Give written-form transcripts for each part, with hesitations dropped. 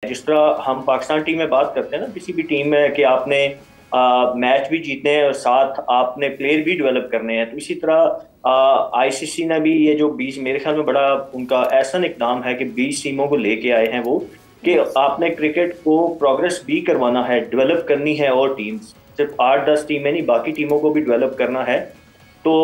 जिस तरह हम पाकिस्तान टीम में बात करते हैं ना, किसी भी टीम में कि आपने मैच भी जीतने हैं और साथ आपने प्लेयर भी डेवलप करने हैं, तो इसी तरह आईसीसी ने भी ये जो 20, मेरे ख्याल में बड़ा उनका ऐसा इकदाम है कि 20 टीमों को लेके आए हैं वो, कि आपने क्रिकेट को प्रोग्रेस भी करवाना है, डेवलप करनी है, और टीम्स सिर्फ 8-10 टीमें नहीं, बाकी टीमों को भी डेवलप करना है। तो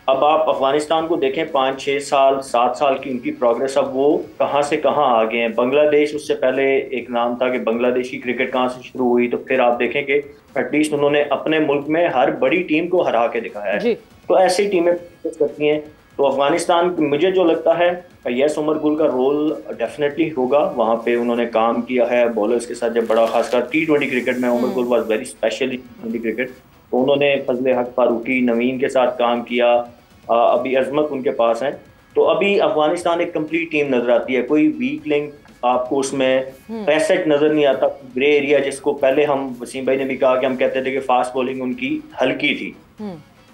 अब आप अफगानिस्तान को देखें, 5-6 साल 7 साल की उनकी प्रोग्रेस, अब वो कहाँ से कहाँ आ गए हैं। बांग्लादेश, उससे पहले एक नाम था कि बांग्लादेशी क्रिकेट कहाँ से शुरू हुई, तो फिर आप देखें कि एटलीस्ट उन्होंने अपने मुल्क में हर बड़ी टीम को हरा के दिखाया है। तो ऐसी टीमें करती हैं। तो अफगानिस्तान, मुझे जो लगता है, यस, उमर गुल का रोल डेफिनेटली होगा वहाँ पे। उन्होंने काम किया है बॉलर्स के साथ, जब बड़ा खासकर T20 क्रिकेट में Umar Gul was very special in T20 cricket. तो उन्होंने फजल हक फारूकी, नवीन के साथ काम किया, अभी अजमत उनके पास है। तो अभी अफगानिस्तान एक कंप्लीट टीम नजर आती है, कोई वीक लिंक आपको उसमें एसेट नजर नहीं आता, ग्रे एरिया, जिसको पहले हम, वसीम भाई ने भी कहा कि हम कहते थे कि फास्ट बॉलिंग उनकी हल्की थी।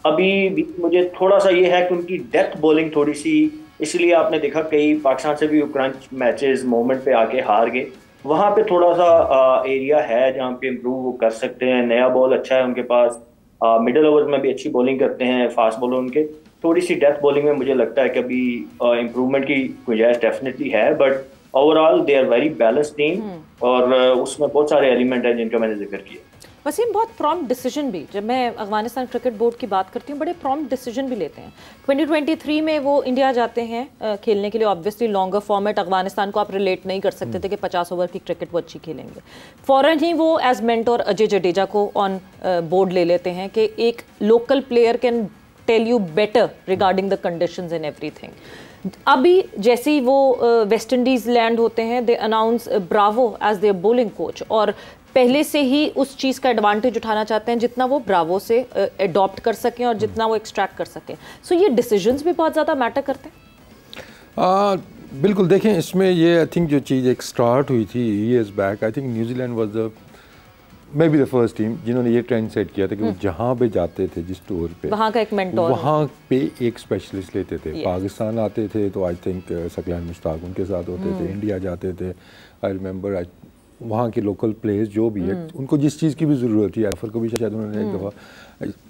अभी भी मुझे थोड़ा सा ये है कि उनकी डेथ बॉलिंग थोड़ी सी, इसलिए आपने देखा कई पाकिस्तान से भी क्रंच मैचेस मोमेंट पे आके हार गए। वहां पे थोड़ा सा एरिया है जहाँ पे इम्प्रूव वो कर सकते हैं। नया बॉल अच्छा है उनके पास, मिडल ओवर में भी अच्छी बॉलिंग करते हैं फास्ट बॉलर उनके। थोड़ी सी डेथ बॉलिंग में मुझे लगता है कि अभी इम्प्रूवमेंट की गुंजाइश डेफिनेटली है, but overall they are very balance team, और उसमें बहुत सारे एलिमेंट हैं जिनका मैंने जिक्र किया। वसीम, बहुत प्रॉम्प्ट डिसीजन भी, जब मैं अफगानिस्तान क्रिकेट बोर्ड की बात करती हूँ, बड़े प्रॉम्प्ट डिसीजन भी लेते हैं। 2023 में वो इंडिया जाते हैं खेलने के लिए। ऑब्वियसली लॉन्गर फॉर्मेट, अफगानिस्तान को आप रिलेट नहीं कर सकते थे कि 50 ओवर की क्रिकेट वो अच्छी खेलेंगे। फौरन ही वो एज मेंटोर अजय जडेजा को ऑन बोर्ड ले लेते हैं कि एक local player can tell you better regarding the conditions and everything. अभी जैसे ही वो वेस्ट इंडीज लैंड होते हैं, they announce Bravo as their bowling coach, और पहले से ही उस चीज़ का एडवांटेज उठाना चाहते हैं जितना वो ब्रावो से अडॉप्ट कर सकें और जितना वो एक्सट्रैक्ट कर सकें। सो ये डिसीजंस भी बहुत ज़्यादा मैटर करते हैं। बिल्कुल, देखें इसमें ये आई थिंक जो चीज़ एक स्टार्ट हुई थी years back, I think New Zealand was the may be the first team जिन्होंने ये ट्रेंड सेट किया था कि वो जहाँ पे जाते थे, जिस टूर पे, वहाँ का एक मेंटोर, वहाँ पे एक स्पेशलिस्ट लेते थे। पाकिस्तान आते थे तो आई थिंक सकलैन मुश्ताक उनके साथ होते थे, इंडिया जाते थे, आई रिमेंबर वहाँ के लोकल प्लेयर्स जो भी है, उनको जिस चीज़ की भी ज़रूरत थी, एफर को भी शायद उन्होंने एक दफ़ा,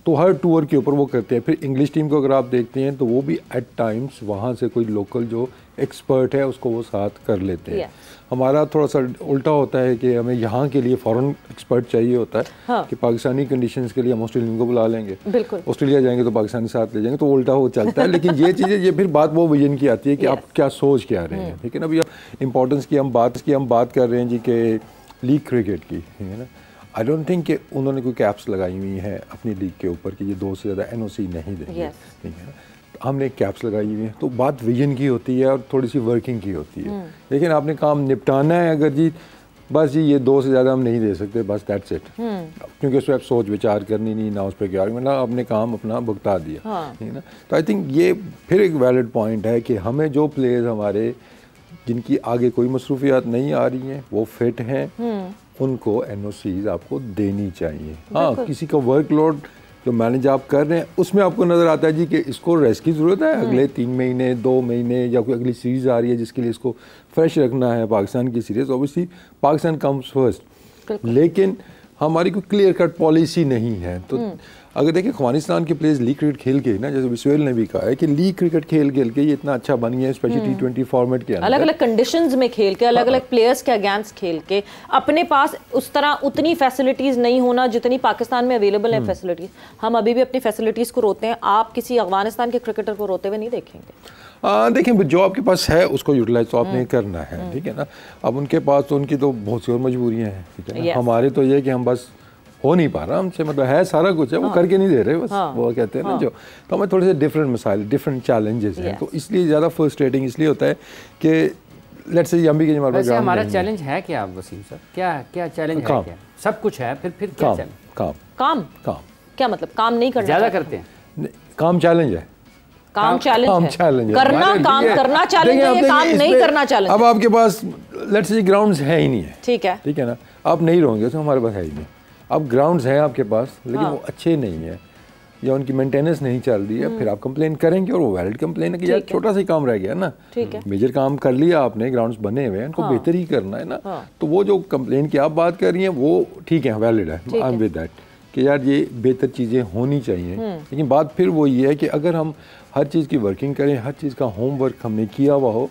तो हर टूर के ऊपर वो करते हैं। फिर इंग्लिश टीम को अगर आप देखते हैं तो वो भी एट टाइम्स वहाँ से कोई लोकल जो एक्सपर्ट है उसको वो साथ कर लेते हैं। हमारा थोड़ा सा उल्टा होता है कि हमें यहाँ के लिए फॉरेन एक्सपर्ट चाहिए होता है। हाँ। कि पाकिस्तानी कंडीशंस के लिए हम ऑस्ट्रेलियन को बुला लेंगे, ऑस्ट्रेलिया जाएंगे तो पाकिस्तानी साथ ले जाएंगे, तो उल्टा हो चलता है। लेकिन ये चीज़ें, ये फिर बात वो विजन की आती है कि आप क्या सोच क्या रहे हैं। लेकिन अभी इंपॉर्टेंस की हम बात कर रहे हैं जी के लीग क्रिकेट की, है ना। आई डोंट थिंक कि उन्होंने कोई कैप्स लगाई हुई हैं अपनी लीग के ऊपर कि ये 2 से ज़्यादा NOC नहीं देंगे, ठीक है ना। तो हमने कैप्स लगाई हुई हैं, तो बात विजन की होती है और थोड़ी सी वर्किंग की होती है। लेकिन आपने काम निपटाना है, अगर जी बस जी ये 2 से ज़्यादा हम नहीं दे सकते, बस दैट्स इट, क्योंकि उस पर आप सोच विचार करनी नहीं, ना उस पर क्या, मतलब आपने काम अपना भुगता दिया, ठीक है ना। तो आई थिंक ये फिर एक वैलिड पॉइंट है कि हमें जो प्लेयर्स हमारे जिनकी आगे कोई मसरूफियात नहीं आ रही हैं, वो फिट हैं, उनको NOCs आपको देनी चाहिए। हाँ, किसी का वर्कलोड जो मैनेज आप कर रहे हैं उसमें आपको नज़र आता है जी कि इसको रेस्ट की ज़रूरत है, अगले 3 महीने 2 महीने, या कोई अगली सीरीज़ आ रही है जिसके लिए इसको फ्रेश रखना है, पाकिस्तान की series, obviously Pakistan comes first. लेकिन हमारी कोई क्लियर कट पॉलिसी नहीं है। तो अगर देखिए अफगानिस्तान के प्लेयर्स लीग क्रिकेट खेल के ना, जैसे विस्वेल ने भी कहा है कि लीग क्रिकेट खेल के ये इतना अच्छा बन गया है, स्पेशली T20 फॉर्मेट के अंदर, अलग अलग कंडीशंस में खेल के, अलग अलग प्लेयर्स के अगेंस्ट खेल के, अपने पास उस तरह उतनी फैसिलिटीज़ नहीं होना जितनी पाकिस्तान में अवेलेबल है फैसिलिटीज़। हम अभी भी अपनी फैसिलिटीज़ को रोते हैं, आप किसी अफगानिस्तान के क्रिकेटर को रोते हुए नहीं देखेंगे। देखें, जो आपके पास है उसको यूटिलाइज तो आपने करना है, ठीक है ना। अब उनके पास तो उनकी तो बहुत सी और मजबूरियाँ हैं, ठीक है ना। हमारे तो ये कि हम बस हो नहीं पा रहा हमसे, मतलब है सारा कुछ है, वो करके नहीं दे रहे बस, वो कहते हैं ना जो। तो हमें थोड़े से डिफरेंट मसाइल, डिफरेंट चैलेंजेस हैं, तो इसलिए ज़्यादा फ्रस्ट्रेटिंग इसलिए होता है कि लेट्स से हम भी कि हमारा चैलेंज है क्या वसीम सर, क्या चैलेंज है? क्या सब कुछ है, फिर क्या चैलेंज? काम क्या मतलब? काम नहीं करना, ज़्यादा करते हैं, काम चैलेंज है, काम चैलेंज है, करना काम करना चैलेंज है, ये काम नहीं करना चैलेंज। अब आपके पास लेट्स से ग्राउंड्स है ही नहीं है, ठीक है ना, आप नहीं रहोगे तो हमारे पास है ही नहीं। अब ग्राउंड्स हैं आपके पास, लेकिन वो अच्छे नहीं है, या उनकी मेंटेनेंस नहीं चल रही है, फिर आप कंप्लेन करेंगे और वो वैलिड कंप्लेन है कि यार छोटा सा ही काम रह गया ना, मेजर काम कर लिया आपने, ग्राउंड्स बने हुए हैं, उनको बेहतर ही करना है ना। तो वो जो कंप्लेन की आप बात कर रही हैं वो ठीक है, वैलिड है, आई एम विद दैट कि यार ये बेहतर चीज़ें होनी चाहिए। लेकिन बात फिर वो ये है कि अगर हम हर चीज़ की वर्किंग करें, हर चीज़ का होमवर्क हमने किया हुआ हो,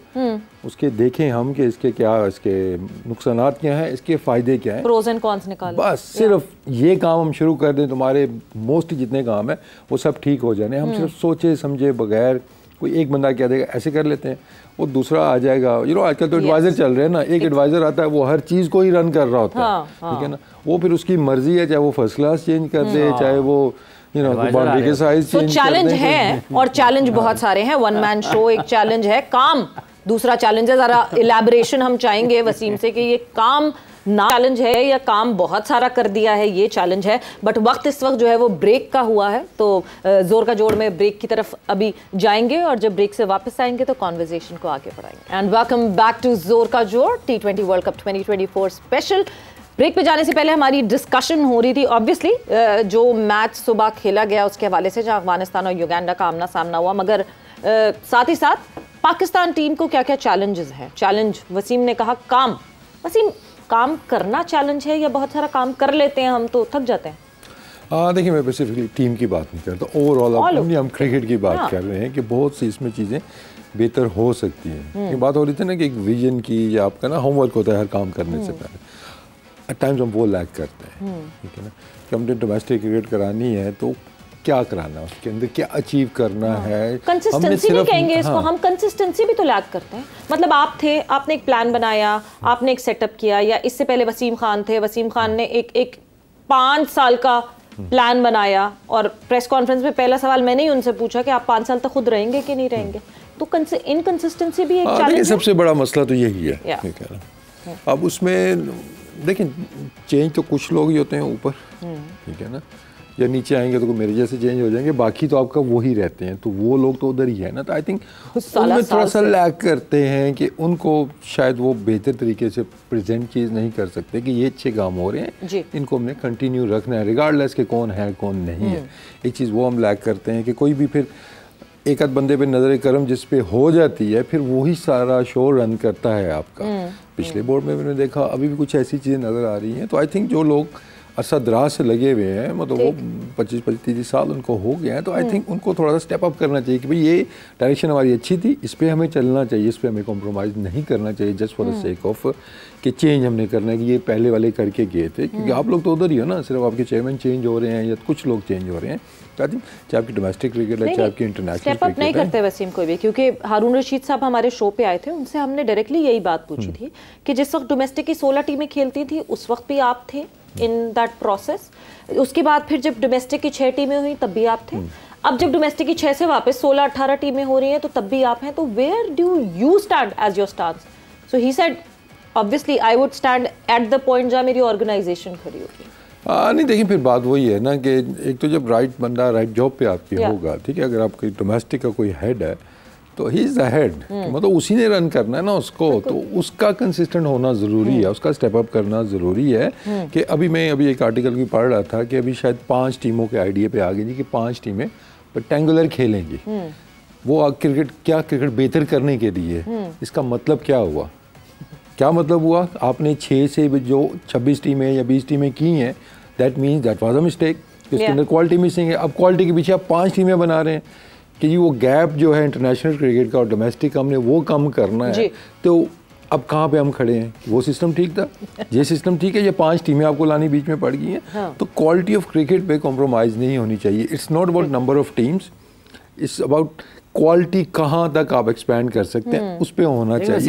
उसके देखें हम कि इसके क्या, इसके नुकसानात क्या हैं, इसके फ़ायदे क्या हैं, प्रोज एंड कॉन्स निकालें। बस सिर्फ ये काम हम शुरू कर दें, तुम्हारे मोस्ट जितने काम हैं वो सब ठीक हो जाने। हम सिर्फ सोचे समझे बगैर, कोई एक बंदा कह देगा ऐसे कर लेते हैं, वो दूसरा आ जाएगा। आजकल तो एडवाइज़र चल रहे हैं ना, एक एडवाइज़र आता है वो हर चीज़ को ही रन कर रहा होता है, ठीक है ना। वो फिर उसकी मर्जी है, चाहे वो फर्स्ट क्लास चेंज कर दे, चाहे वो बाउंड्री के साइज चेंज। चैलेंज है और चैलेंज बहुत सारे हैं। वन मैन शो एक चैलेंज है, काम दूसरा चैलेंज है। जरा इलैबोरेशन हम चाहेंगे वसीम से कि ये काम ना चैलेंज है या काम बहुत सारा कर दिया है, ये चैलेंज है। बट वक्त इस वक्त जो है वो ब्रेक का हुआ है, तो जोर का जोड़ में ब्रेक की तरफ अभी जाएंगे और जब ब्रेक से वापस आएंगे तो कॉन्वर्सेशन को आगे बढ़ाएंगे। एंड वेलकम बैक टू जोर का जोड़ T20 world cup 2024 special. Break पे जाने से पहले हमारी डिस्कशन हो रही थी ऑब्वियसली जो मैच सुबह खेला गया उसके हवाले से, जहां अफगानिस्तान और युगांडा का आमना सामना हुआ, मगर साथ ही साथ पाकिस्तान टीम को क्या क्या चैलेंजेस हैं। चैलेंज वसीम ने कहा काम। वसीम, काम करना चैलेंज है या बहुत सारा काम कर लेते हैं हम तो थक जाते हैं? देखिए मैं स्पेसिफिकली टीम की बात नहीं करता, ओवरऑल हम क्रिकेट की बात कर रहे हैं कि बहुत सी इसमें चीज़ें बेहतर हो सकती हैं। ये बात हो रही थी ना कि एक विजन की, या आपका ना होमवर्क होता है हर काम करने से पहले, एट टाइम्स हम वो लैक करते हैं, ठीक है ना। कि हमने डोमेस्टिक क्रिकेट करानी है तो क्या कराना है, उसके अंदर क्या अचीव करना है। कंसिस्टेंसी भी कहेंगे इसको हम, कंसिस्टेंसी भी तो लैक करते हैं। मतलब आप थे, आपने एक प्लान बनाया, आपने एक सेटअप किया, या इससे पहले वसीम खान थे, वसीम खान ने एक 5 साल का प्लान बनाया और प्रेस कॉन्फ्रेंस में पहला सवाल मैंने ही उनसे पूछा कि आप 5 साल तक खुद रहेंगे कि नहीं रहेंगे। तो इनकंसिस्टेंसी भी एक चैलेंज है। सबसे बड़ा मसला तो यही है। अब उसमें देखिए चेंज तो कुछ लोग ही होते हैं ऊपर, ठीक है ना, या नीचे आएंगे तो मेरे जैसे चेंज हो जाएंगे, बाकी तो आपका वो ही रहते हैं, तो वो लोग तो उधर ही है ना। तो आई थिंक उनमें थोड़ा सा लैक करते हैं कि उनको शायद वो बेहतर तरीके से प्रेजेंट चीज़ नहीं कर सकते कि ये अच्छे काम हो रहे हैं, इनको हमने कंटिन्यू रखना है रिगार्डलेस के कौन है कौन नहीं है। एक चीज़ वो हम लैक करते हैं कि कोई भी फिर एक आध बंदे पे नजर करम जिस पे हो जाती है, फिर वही सारा शो रन करता है आपका। पिछले बोर्ड में मैंने देखा अभी भी कुछ ऐसी चीज़ें नज़र आ रही हैं। तो आई थिंक जो लोग अरसा दराज से लगे हुए हैं, मतलब वो 25-30 साल उनको हो गए हैं, तो आई थिंक उनको थोड़ा सा स्टेप अप करना चाहिए कि भाई ये डायरेक्शन हमारी अच्छी थी, इस पर हमें चलना चाहिए, इस पर हमें कॉम्प्रोमाइज़ नहीं करना चाहिए just for the sake of कि चेंज हमने करना है कि ये पहले वाले करके गए थे। क्योंकि आप लोग तो उधर ही हो ना, सिर्फ आपके चेयरमैन चेंज हो रहे हैं या कुछ लोग चेंज हो रहे हैं। चाहे आपकी डोमेस्टिक क्रिकेट है, चाहे आपकी इंटरनेशनल स्टेप अप नहीं करते वसीम कोई भी। क्योंकि हारून रशीद साहब हमारे शो पे आए थे, उनसे हमने डायरेक्टली यही बात पूछी थी कि जिस वक्त डोमेस्टिक की 16 टीमें खेलती थी उस वक्त भी आप थे इन दैट प्रोसेस। उसके बाद फिर जब डोमेस्टिक की 6 टीमें हुई तब भी आप थे। अब जब डोमेस्टिक की 6 से वापस 16-18 टीमें हो रही हैं तो तब भी आप हैं। तो where do you stand as your stance? So he said obviously I would stand at the point जहाँ मेरी ऑर्गेनाइजेशन खड़ी होगी। नहीं देखिए फिर बात वही है ना कि एक तो जब राइट बंदा राइट जॉब पे आपकी होगा, ठीक है, अगर आपकी डोमेस्टिक का कोई हेड है तो ही इज़ द हेड, मतलब उसी ने रन करना है ना उसको, तो उसका कंसिस्टेंट होना ज़रूरी है, उसका स्टेप अप करना ज़रूरी है। कि मैं अभी एक आर्टिकल भी पढ़ रहा था कि अभी शायद 5 टीमों के आइडिया पे आ गई थी कि 5 टीमें रेक्टेंगुलर खेलेंगी। वो क्रिकेट बेहतर करने के लिए, इसका मतलब क्या हुआ? क्या मतलब हुआ? आपने 6 से जो 26 टीमें या 20 टीमें की हैं, that means that was a mistake. इसके अंदर क्वालिटी मिसिंग है। अब क्वालिटी के पीछे आप 5 टीमें बना रहे हैं कि जी वो गैप जो है इंटरनेशनल क्रिकेट का और डोमेस्टिक का हमने वो कम करना है। तो अब कहाँ पे हम खड़े हैं? वो सिस्टम ठीक था, ये सिस्टम ठीक है, ये 5 टीमें आपको लानी बीच में पड़ गई हैं। तो क्वालिटी ऑफ क्रिकेट पे कॉम्प्रोमाइज़ नहीं होनी चाहिए। It's not about number of teams, it's about quality कहाँ तक आप एक्सपैंड कर सकते हैं, उस पर होना चाहिए।